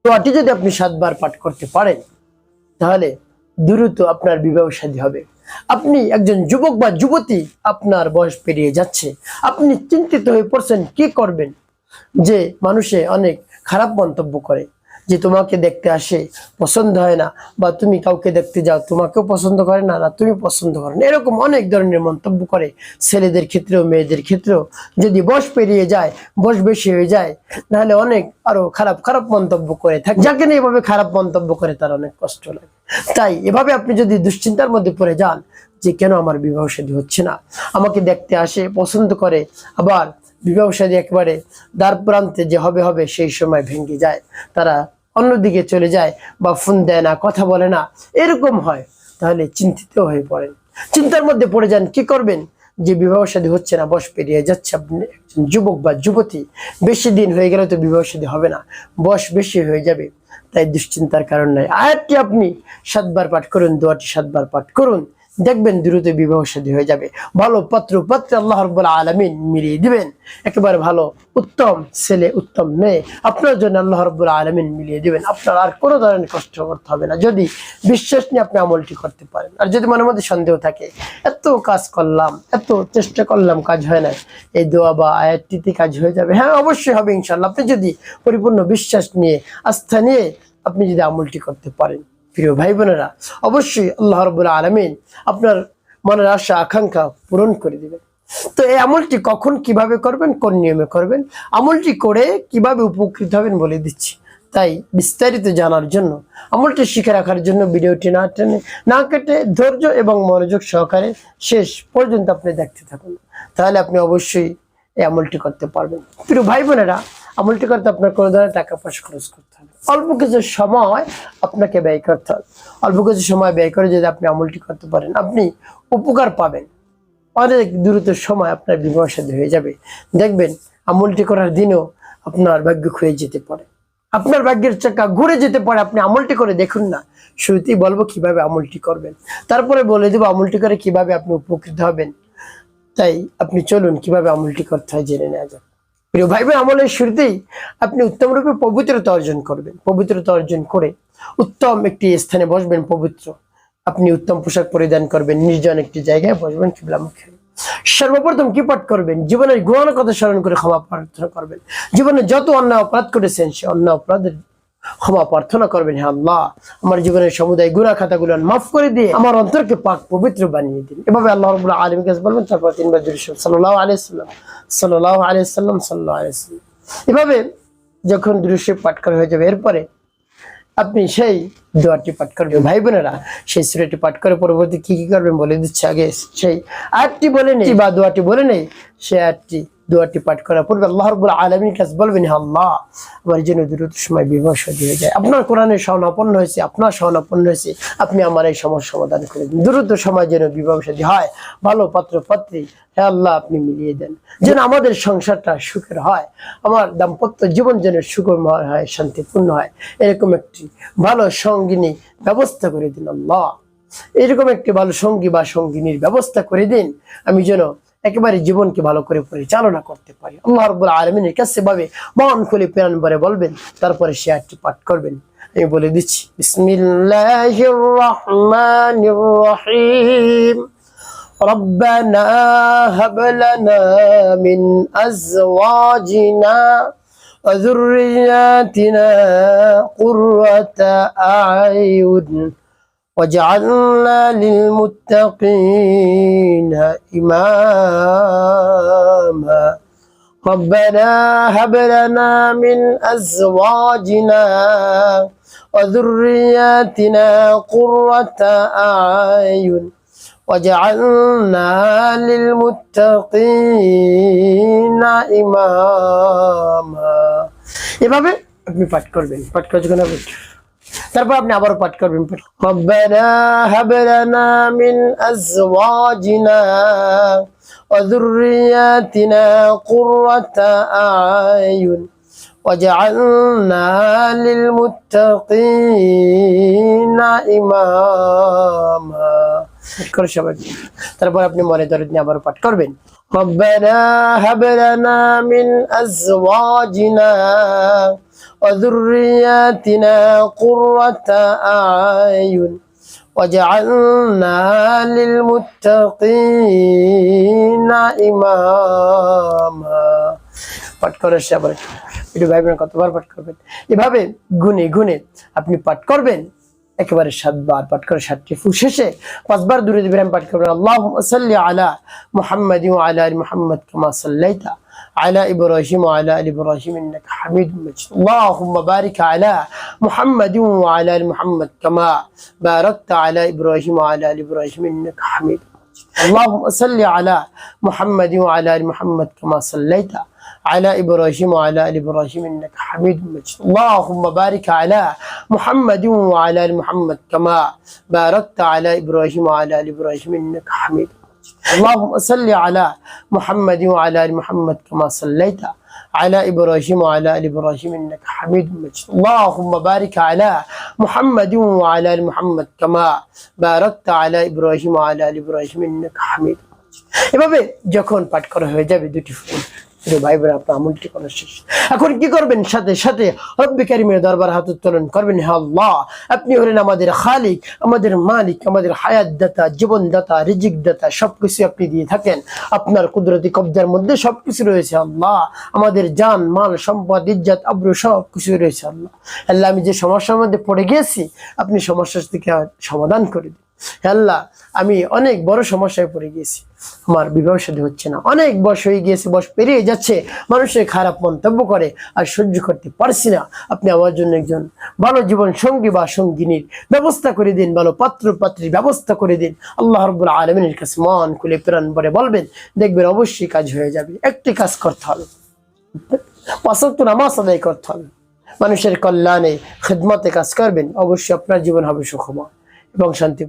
দোয়াটি যদি আপনি 7 বার পাঠ করতে পারেন তাহলে দ্রুত আপনার বিবাহ শাদী হবে। আপনি একজন যুবক বা যুবতী, আপনার বয়স পেরিয়ে যাচ্ছে, আপনি চিন্তিত হয়ে পড়ছেন কি করবেন, যে মানুষে অনেক খারাপ মন্তব্য করে, যে তোমাকে দেখতে আসে পছন্দ হয় না, বা তুমি কাউকে দেখতে যাও তোমাকেও পছন্দ করে না, না তুমি পছন্দ করো না, এরকম অনেক ধরনের মন্তব্য করে ছেলেদের ক্ষেত্রেও মেয়েদের ক্ষেত্রেও। যদি বয়স পেরিয়ে যায়, বয়স বেশি হয়ে যায়, তাহলে অনেক আরো খারাপ খারাপ মন্তব্য করে থাকে। যাকে নিয়ে এভাবে খারাপ মন্তব্য করে তার অনেক কষ্ট লাগে। তাই এভাবে আপনি যদি দুশ্চিন্তার মধ্যে পড়ে যান যে কেন আমার বিবাহ শাদী হচ্ছে না, আমাকে দেখতে আসে পছন্দ করে, আবার বিবাহ শাদী একেবারে দ্বার প্রান্তে যে হবে হবে সেই সময় ভেঙে যায়, তারা অন্যদিকে চলে যায় বা ফোন দেয় না, কথা বলে না, এরকম হয়, তাহলে চিন্তিত হয়ে পড়েন, চিন্তার মধ্যে পড়ে যান। কি করবেন? যে বিবাহ শাদী হচ্ছে না, বয়স পেরিয়ে যাচ্ছে, আপনি একজন যুবক বা যুবতী, বেশি দিন হয়ে গেলে তো বিবাহ শাদী হবে না, বয়স বেশি হয়ে যাবে, তাই দুশ্চিন্তার কারণ নাই। আয়াতটি আপনি 7 বার পাঠ করুন, দোয়াটি 7 বার পাঠ করুন, দেখবেন দ্রুত বিবাহ শাদী হয়ে যাবে। ভালো পাত্র পাত্রী আল্লাহ রাব্বুল আলামিন মিলিয়ে দিবেন, একেবারে ভালো উত্তম ছেলে উত্তম মেয়ে আপনার জন্য আল্লাহ রাব্বুল আলামিন মিলিয়ে দিবেন। আপনার আর কোনো ধরনের কষ্ট করতে হবে না, যদি বিশ্বাস নিয়ে আপনি আমলটি করতে পারেন। আর যদি মনের মধ্যে সন্দেহ থাকে, এত কাজ করলাম, এত চেষ্টা করলাম, কাজ হয় না, এই দোয়া বা আয়াতটিতে কাজ হয়ে যাবে। হ্যাঁ, অবশ্যই হবে ইনশাআল্লাহ, আপনি যদি পরিপূর্ণ বিশ্বাস নিয়ে, আস্থা নিয়ে আপনি যদি আমলটি করতে পারেন। প্রিয় ভাই বোনেরা, অবশ্যই আল্লাহ রাব্বুল আলামিন আপনার মনের আশা আকাঙ্ক্ষা পূরণ করে দিবেন। তো এই আমলটি কখন কিভাবে করবেন, কোন নিয়মে করবেন, আমলটি করে কিভাবে উপকৃত হবেন বলে দিচ্ছি। তাই বিস্তারিত জানার জন্য, আমলটি শিখে রাখার জন্য ভিডিওটি না টেনে না কেটে ধৈর্য এবং মনোযোগ সহকারে শেষ পর্যন্ত আপনি দেখতে থাকুন, তাহলে আপনি অবশ্যই এই আমলটি করতে পারবেন। প্রিয় ভাই বোনেরা, আমলটি করতে আপনার কোনো ধরনের টাকা পয়সা খরচ করতে হবে, অল্প কিছু সময় আপনাকে ব্যয় করতে হবে। অল্প কিছু সময় ব্যয় করে যদি আপনি আমলটি করতে পারেন, আপনি উপকার পাবেন, অনেক দ্রুত সময় আপনার বিবাহ শাদী হয়ে যাবে। দেখবেন আমলটি করার দিনও আপনার ভাগ্য খুঁয়ে যেতে পারে, আপনার ভাগ্যের চাকা ঘুরে যেতে পারে। আপনি আমলটি করে দেখুন না। শুরুতেই বলবো কিভাবে আমলটি করবেন, তারপরে বলে দেবো আমলটি করে কিভাবে আপনি উপকৃত হবেন। তাই আপনি চলুন কিভাবে আমলটি করতে হয় জেনে নেওয়া যাক। প্রিয় ভাই বোন, আমলের শুরুতেই আপনি উত্তম রূপে পবিত্রতা অর্জন করবেন। পবিত্রতা অর্জন করে উত্তম একটি স্থানে বসবেন, পবিত্র আপনি উত্তম পোশাক পরিধান করবেন, নির্জন একটি জায়গায় বসবেন কিবলামুখী। সর্বপ্রথম কি পাঠ করবেন? জীবনের গুনাহের কথা স্মরণ করে ক্ষমা প্রার্থনা করবেন। জীবনে যত অন্যায় অপরাধ করেছেন সে অন্যায় অপরাধের ক্ষমা প্রার্থনা করবেন। হ্যাঁ আল্লাহ, আমার জীবনের সমুদায় গুনাহ খাতাগুলো মাফ করে দিয়ে আমার অন্তরকে পাক পবিত্র বানিয়ে দিন। এভাবে আল্লাহ রাব্বুল আলামিনের কাছে বলবেন, তারপর 3 বার দরুদ শরীফ সাল্লাল্লাহু আলাইহি সাল্লাম সাল্লাল্লাহু আলাইহি সাল্লাম সাল্লাল্লাহু আলাইহি সাল্লাম। এভাবে যখন দরুদ শরীফ পাঠ করা হয়ে যাবে, এরপরে আপনি সেই দোয়াটি পাঠ করবেন। ভাই বোনেরা, সেই সূরাটি পাঠ করে পরবর্তী কি কি করবেন বলে দিচ্ছে। আগে সেই আয়াতটি বলে নেই বা দোয়াটি বলে নেই। সেই আয়াতটি দোয়াটি পাঠ করার পূর্বে আল্লাহ রাব্বুল আলামিনের কাছে বলবেন, হে আল্লাহ, আমার জন্য দ্রুত সময় বিবাহ শাদী হয়ে যায়। আপনার কোরআনের শরণাপন্ন হয়েছে, আপনার শরণাপন্ন হয়েছে, আপনি আমার এই সমস্যার সমাধান করে দিন। দ্রুত সময় যেন বিবাহ শাদী হয়, ভালো পাত্র পাত্রী হে আল্লাহ আপনি মিলিয়ে দেন, যেন আমাদের সংসারটা সুখের হয়, আমার দাম্পত্য জীবন যেন সুখময় হয়, শান্তিপূর্ণ হয়, এরকম একটি ভালো সঙ্গিনী ব্যবস্থা করে দিন আল্লাহ। এরকম একটি ভালো সঙ্গী বা সঙ্গিনীর ব্যবস্থা করে দিন, আমি যেন একেবারে জীবনকে ভালো করে পরিচালনা করতে পারি। আল্লাহ রাব্বুল আলামিনের কাছে ভাবে মন খুলে প্রাণ ভরে বলবেন, তারপরে সে আয়াতটি পাঠ করবেন। আমি বলে দিচ্ছি, বিসমিল্লাহির রহমানির রহিম। ربنا هب لنا من أزواجنا وذرياتنا قرة أعين واجعلنا للمتقين إماما ربنا هب لنا من أزواجنا وذرياتنا قرة أعين وجعلنا للمتقين إماما। এভাবে আপনি পাঠ করবেন। পাঠ করে যখন আপনি তারপর আপনি আবারও পাঠ করবেন, ربنا هب لنا من أزواجنا وذرياتنا قرة أعين وجعلنا للمتقين إماما। তারপর আপনি মনে দরদ নিয়ে আবার পাঠ করবেন, ربنا هب لنا من أزواجنا وذرياتنا قرة أعين وجعلنا للمتقين إماما পাঠ করার সবাই একটু ভাই বোন কতবার পাঠ করবেন এভাবে গুনে গুনে আপনি পাঠ করবেন একেবারে 7 বার পাঠ করে 7টি ফু শেষে 5 বার দুরূদ ইব্রাহিম পাঠ করবেন আল্লাহুম্মা সাল্লি আলা মুহাম্মাদিন ওয়া আলা আলি মুহাম্মাদ কামা সাল্লাইতা على إبراهيم وعلى آل إبراهيم إنك حميد مجيد اللهم بارك على محمد وعلى آل محمد كما باركت على إبراهيم وعلى آل إبراهيم إنك حميد مجيد اللهم صل على محمد وعلى آل محمد كما صليت على إبراهيم وعلى آل إبراهيم إنك حميد مجيد اللهم بارك على محمد وعلى آل محمد كما باركت على إبراهيم وعلى آل إبراهيم إنك حميد اللهم صل على محمد وعلى آل محمد كما صليت على إبراهيم وعلى آل إبراهيم إنك حميد مجيد اللهم بارك على محمد وعلى آل محمد كما باركت على إبراهيم وعلى آل إبراهيم إنك حميد مجيد এভাবে যখন পাঠ করা হয়ে যাবে দুটি ফুল ভাই বোন আপনার আমলটি করা শেষ এখন কি করবেন সাথে সাথে রব্বি কারীমের দরবার হাত উত্তোলন করবেন হে আল্লাহ আপনি হলেন আমাদের খালিক আমাদের মালিক আমাদের হায়াত দাতা জীবন দাতা রিজিক দাতা সবকিছু আপনি দিয়ে থাকেন আপনার কুদরতি কবজার মধ্যে সবকিছু রয়েছে আল্লাহ আমাদের জান মাল সম্পদ ইজ্জত আবরু সবকিছু রয়েছে আল্লাহ আল্লাহ আমি যে সমস্যার মধ্যে পড়ে গিয়েছি আপনি সমস্যা থেকে সমাধান করে দিন আল্লাহ আমি অনেক বড় সমস্যায় পড়ে গিয়েছি আমার বিবাহ শাদী হচ্ছে না অনেক বয়স হয়ে গিয়েছে বয়স পেরিয়ে যাচ্ছে মানুষের খারাপ মন্তব্য করে আর সহ্য করতে পারছি না আপনি আমার জন্য একজন ভালো জীবন সঙ্গী বা সঙ্গিনীর ব্যবস্থা করে দিন ভালো পাত্র পাত্রীর ব্যবস্থা করে দিন আল্লাহ রাব্বুল আলামিনের কাছে মন খুলে প্রাণ ভরে বলবেন দেখবেন অবশ্যই কাজ হয়ে যাবে একটি কাজ করতে হবে 5 ওয়াক্ত নামাজ আদায় করতে হবে মানুষের কল্যাণে খিদমতে কাজ করবেন অবশ্যই আপনার জীবন হবে সুখময় এবং শান্তি